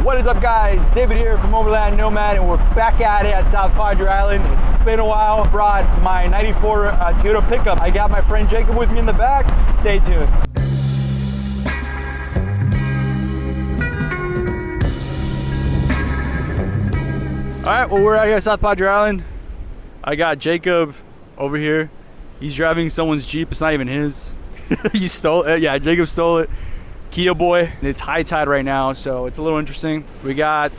What is up, guys? David here from Overland Nomad, and we're back at it at South Padre Island. It's been a while. Brought my 94 Toyota pickup. I got my friend Jacob with me in the back. Stay tuned. All right, well, we're out here at South Padre Island. I got Jacob over here. He's driving someone's Jeep. It's not even his. You stole it. Yeah, Jacob stole it. Kia boy. It's high tide right now, so it's a little interesting. We got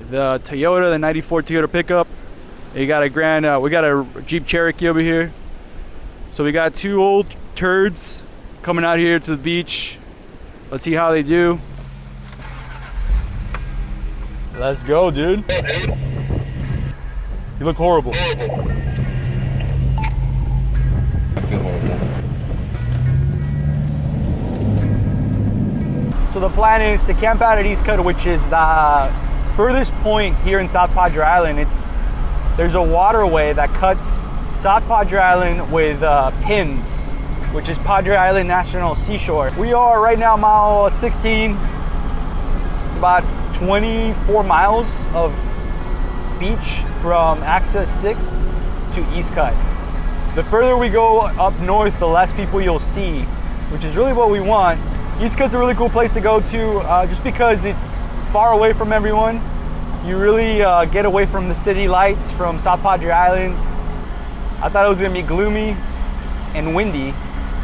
the Toyota, the 94 Toyota pickup. We got a Jeep Cherokee over here. So we got two old turds coming out here to the beach. Let's see how they do. Let's go, dude. You look horrible. I feel horrible. So the plan is to camp out at East Cut, which is the furthest point here in South Padre Island. There's a waterway that cuts South Padre Island with pins, which is Padre Island National Seashore. We are right now mile 16. It's about 24 miles of beach from Access 6 to East Cut. The further we go up north, the less people you'll see, which is really what we want. East Cut's a really cool place to go to just because it's far away from everyone. You really get away from the city lights from South Padre Island. I thought it was gonna be gloomy and windy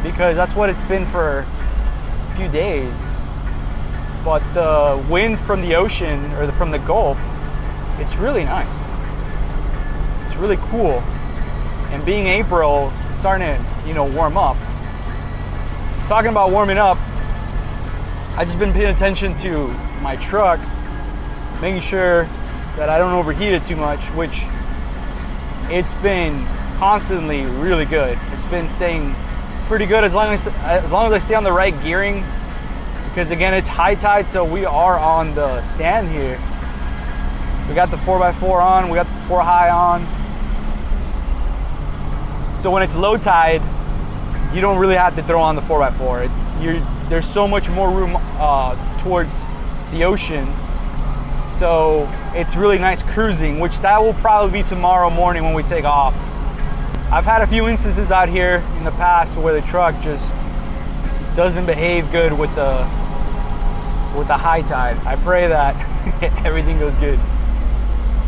because that's what it's been for a few days. But the wind from the ocean or from the Gulf, it's really nice. It's really cool. And being April, it's starting to, warm up. Talking about warming up, I've just been paying attention to my truck, making sure that I don't overheat it too much, which it's been constantly really good. It's been staying pretty good as long as I stay on the right gearing, because again, it's high tide, so we are on the sand here. We got the 4x4 on, we got the 4 high on. So when it's low tide, you don't really have to throw on the 4x4. There's so much more room towards the ocean. So it's really nice cruising, which that will probably be tomorrow morning when we take off. I've had a few instances out here in the past where the truck just doesn't behave good with the high tide. I pray that everything goes good,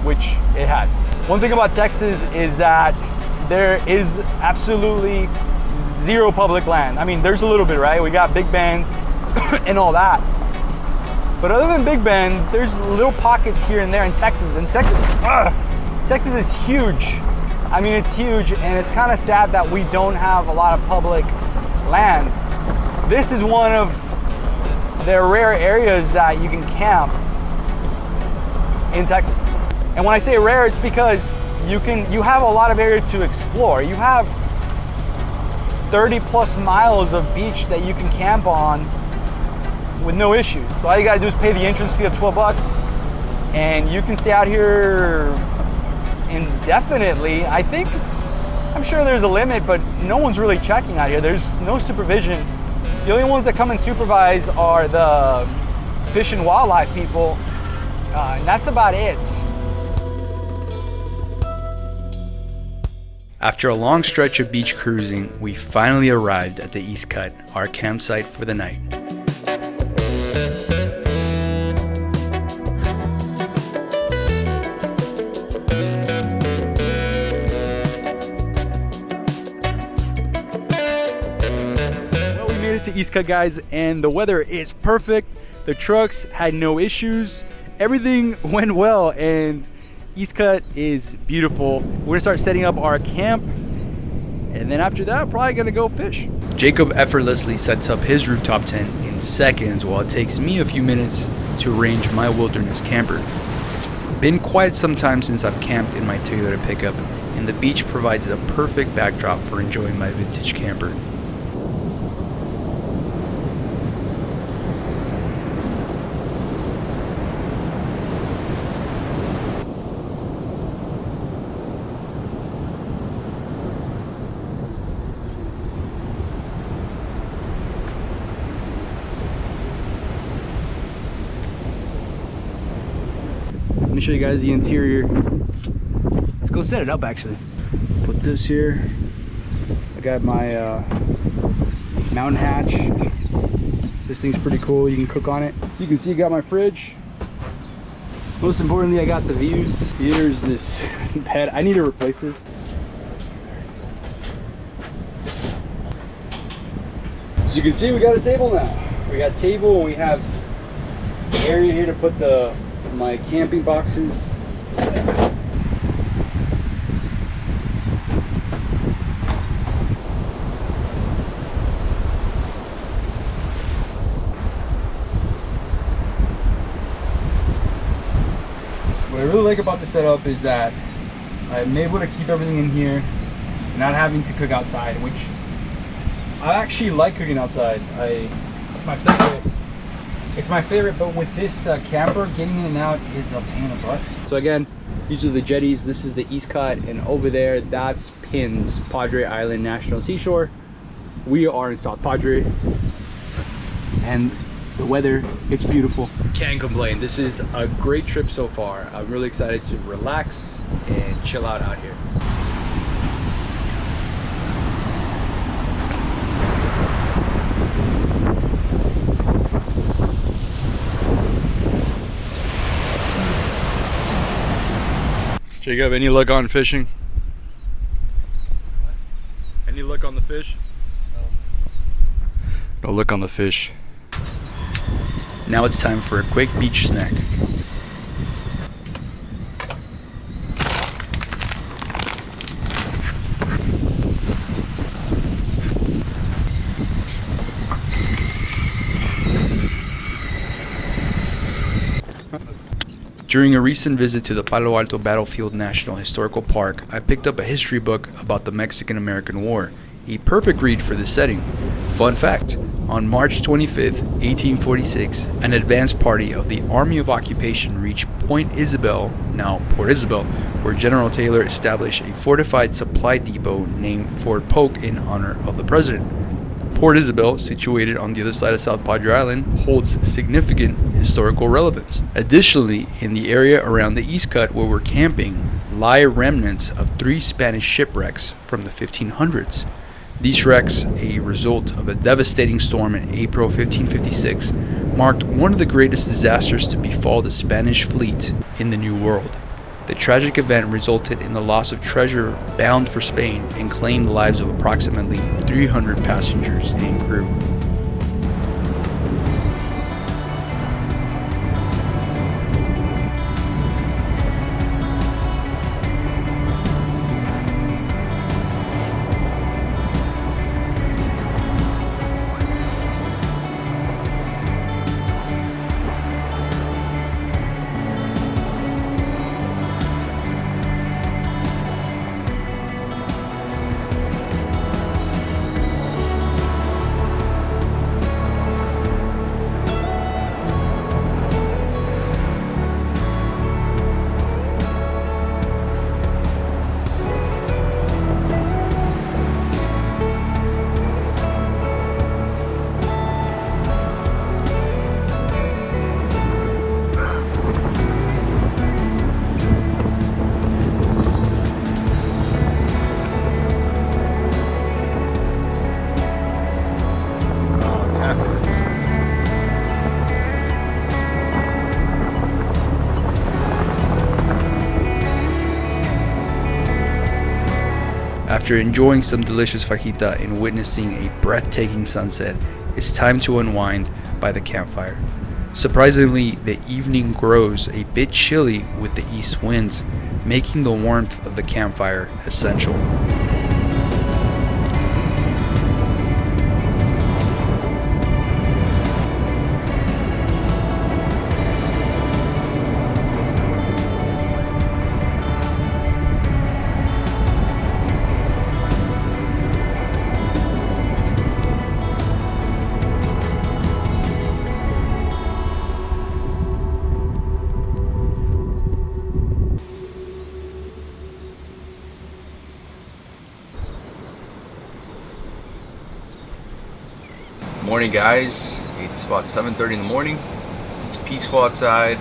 which it has. One thing about Texas is that there is absolutely zero public land. I mean, there's a little bit, right? We got Big Bend and all that. But other than Big Bend, there's little pockets here and there in Texas. And Texas is huge. I mean, it's huge, and it's kind of sad that we don't have a lot of public land. This is one of the rare areas that you can camp in Texas. And when I say rare, it's because you have a lot of area to explore. You have 30 plus miles of beach that you can camp on with no issues. So all you gotta do is pay the entrance fee of 12 bucks and you can stay out here indefinitely. I'm sure there's a limit, but no one's really checking out here. There's no supervision. The only ones that come and supervise are the fish and wildlife people, and that's about it. After a long stretch of beach cruising, we finally arrived at the East Cut, our campsite for the night. Well, we made it to East Cut, guys, and the weather is perfect. The trucks had no issues. Everything went well, and East Cut is beautiful. We're gonna start setting up our camp, and then after that, probably gonna go fish. Jacob effortlessly sets up his rooftop tent in seconds, while it takes me a few minutes to arrange my wilderness camper. It's been quite some time since I've camped in my Toyota pickup, and the beach provides a perfect backdrop for enjoying my vintage camper. Let me show you guys the interior. Let's go set it up actually. Put this here. I got my mountain hatch. This thing's pretty cool. You can cook on it. So you can see I got my fridge. Most importantly, I got the views. Here's this bed. I need to replace this. So you can see we got a table now. We got a table and we have the area here to put my camping boxes. What I really like about the setup is that I'm able to keep everything in here, not having to cook outside, which I actually like cooking outside. It's my favorite. It's my favorite, but with this camper, getting in and out is a pain in the butt. So again, these are the jetties. This is the East Cut, and over there, that's Pins, Padre Island National Seashore. We are in South Padre, and the weather, it's beautiful. Can't complain. This is a great trip so far. I'm really excited to relax and chill out here. Jacob, any luck on fishing? Any luck on the fish? No luck on the fish. Now it's time for a quick beach snack. During a recent visit to the Palo Alto Battlefield National Historical Park, I picked up a history book about the Mexican-American War, a perfect read for this setting. Fun fact, on March 25th, 1846, an advance party of the Army of Occupation reached Point Isabel, now Port Isabel, where General Taylor established a fortified supply depot named Fort Polk in honor of the president. Port Isabel, situated on the other side of South Padre Island, holds significant historical relevance. Additionally, in the area around the East Cut where we're camping, lie remnants of 3 Spanish shipwrecks from the 1500s. These wrecks, a result of a devastating storm in April 1556, marked one of the greatest disasters to befall the Spanish fleet in the New World. The tragic event resulted in the loss of treasure bound for Spain and claimed the lives of approximately 300 passengers and crew. After enjoying some delicious fajita and witnessing a breathtaking sunset, it's time to unwind by the campfire. Surprisingly, the evening grows a bit chilly with the east winds, making the warmth of the campfire essential. Morning, guys. It's about 7:30 in the morning. It's peaceful outside.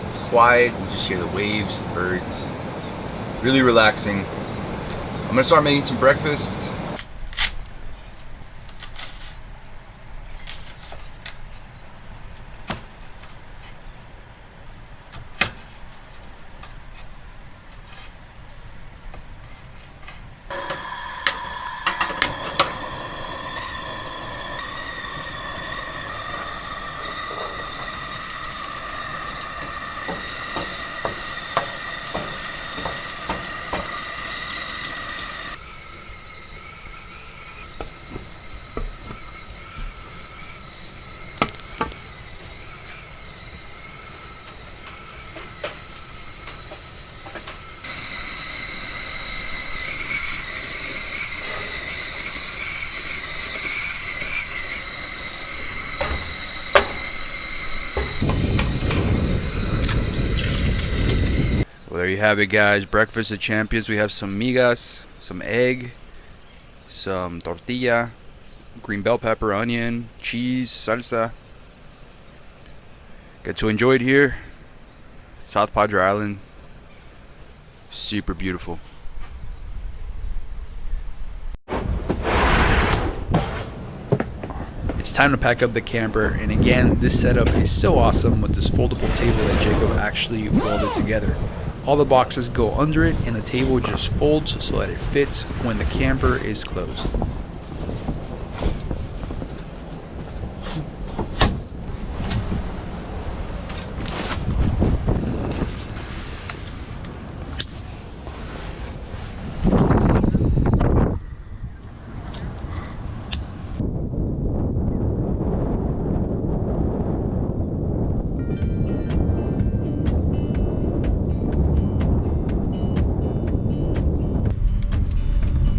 It's quiet. You just hear the waves, the birds. Really relaxing. I'm gonna start making some breakfast. Well, there you have it, guys. Breakfast of champions. We have some migas, some egg, some tortilla, green bell pepper, onion, cheese, salsa. Get to enjoy it here. South Padre Island. Super beautiful. It's time to pack up the camper, and again, this setup is so awesome with this foldable table that Jacob actually welded together. All the boxes go under it, and the table just folds so that it fits when the camper is closed.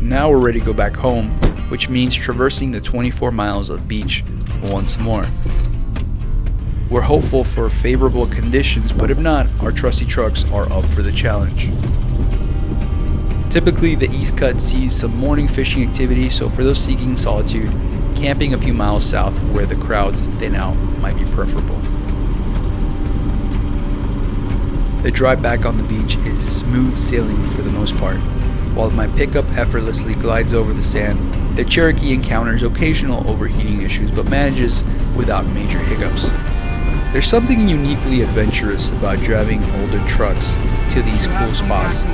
Now we're ready to go back home, which means traversing the 24 miles of beach once more. We're hopeful for favorable conditions, but if not, our trusty trucks are up for the challenge. Typically, the East Cut sees some morning fishing activity, so for those seeking solitude, camping a few miles south where the crowds thin out might be preferable. The drive back on the beach is smooth sailing for the most part. While my pickup effortlessly glides over the sand, the Cherokee encounters occasional overheating issues but manages without major hiccups. There's something uniquely adventurous about driving older trucks to these cool spots.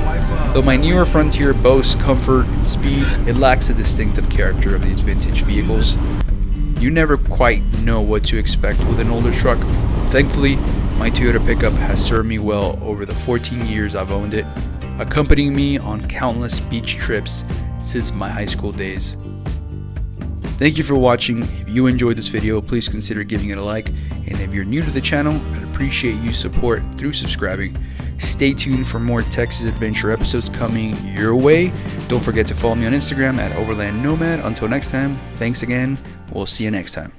Though my newer Frontier boasts comfort and speed, it lacks the distinctive character of these vintage vehicles. You never quite know what to expect with an older truck. Thankfully, my Toyota pickup has served me well over the 14 years I've owned it, accompanying me on countless beach trips since my high school days. Thank you for watching. If you enjoyed this video, please consider giving it a like, and if you're new to the channel, I'd appreciate you support through subscribing. Stay tuned for more Texas Adventure episodes coming your way. Don't forget to follow me on Instagram at Overland Nomad. Until next time, thanks again. We'll see you next time.